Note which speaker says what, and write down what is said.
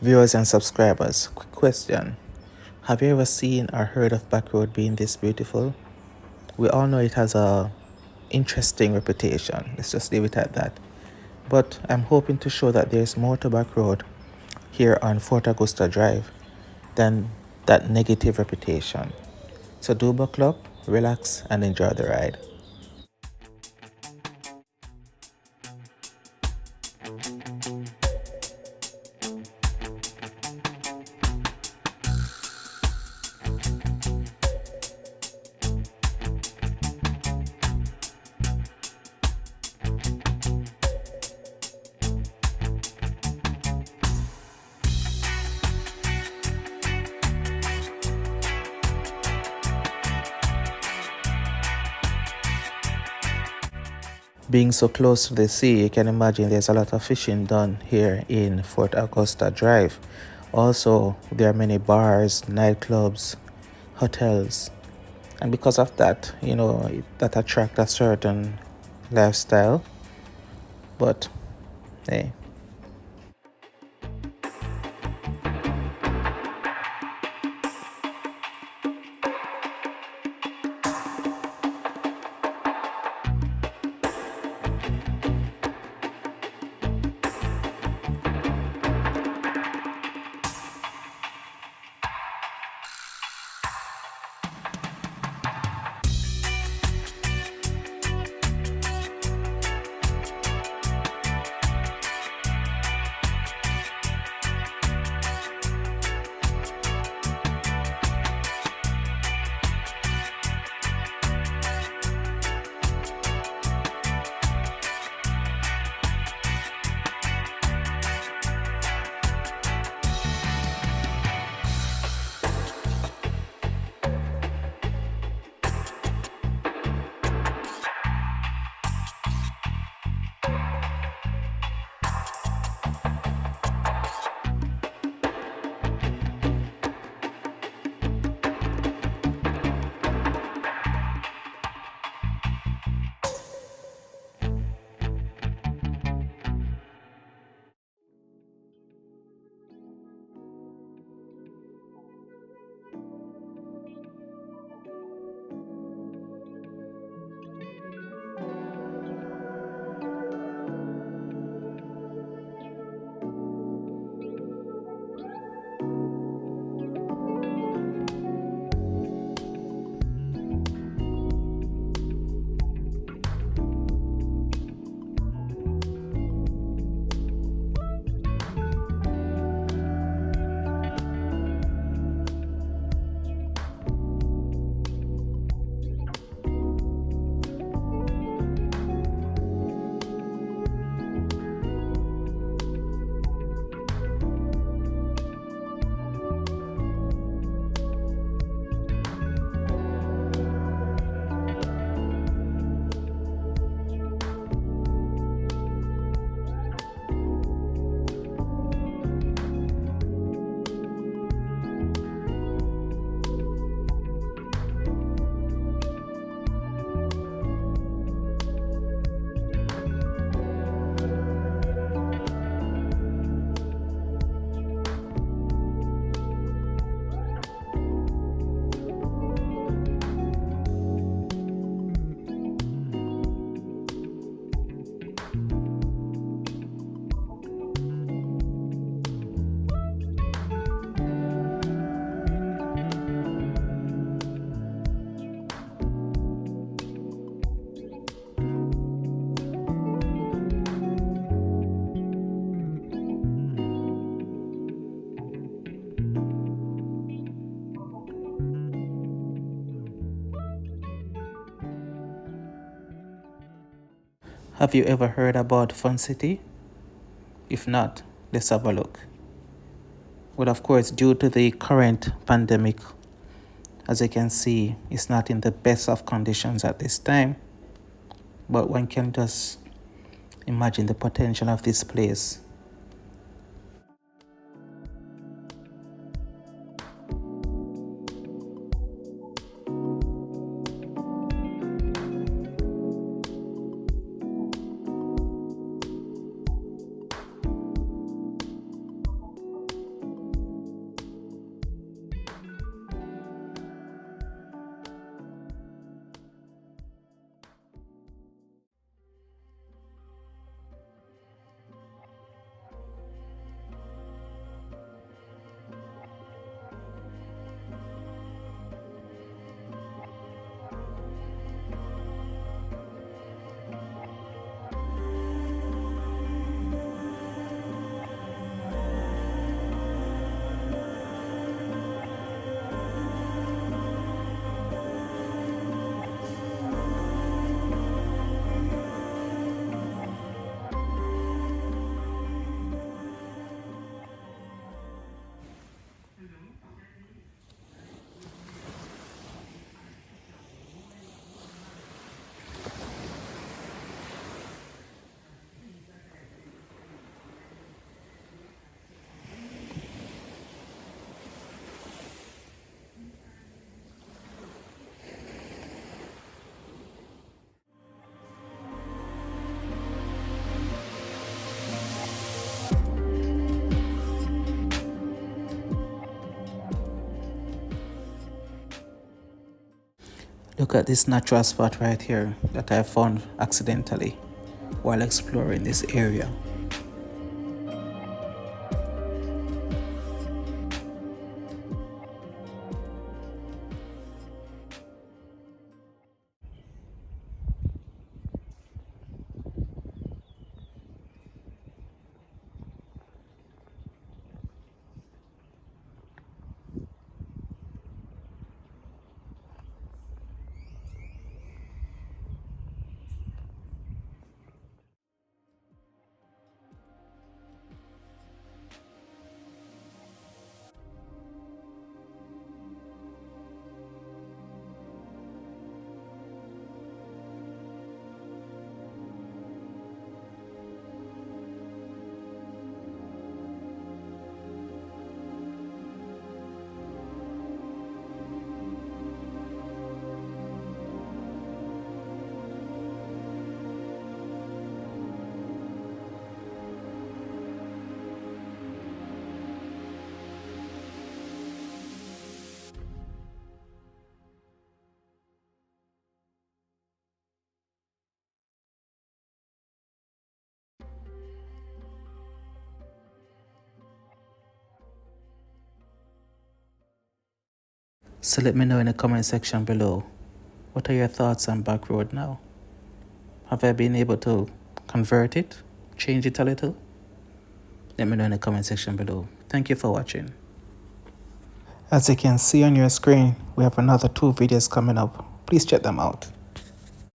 Speaker 1: Viewers and subscribers, quick question. Have you ever seen or heard of Back Road being this beautiful? We all know it has a interesting reputation. Let's just leave it at that. But I'm hoping to show that there's more to Back Road here on Fort Augusta Drive than that negative reputation. So do buckle up, relax, and enjoy the ride. Being so close to the sea, you can imagine there's a lot of fishing done here in Fort Augusta Drive. Also, there are many bars, nightclubs, hotels, and because of that, that attract a certain lifestyle. But hey, have you ever heard about Fun Citi? If not, let's have a look. Well, of course, due to the current pandemic, as you can see, it's not in the best of conditions at this time. But one can just imagine the potential of this place. Look at this natural spot right here that I found accidentally while exploring this area. So let me know in the comment section below, what are your thoughts on Back Road now? Have I been able to convert it, change it a little? Let me know in the comment section below. Thank you for watching. As you can see on your screen, we have another 2 videos coming up. Please check them out.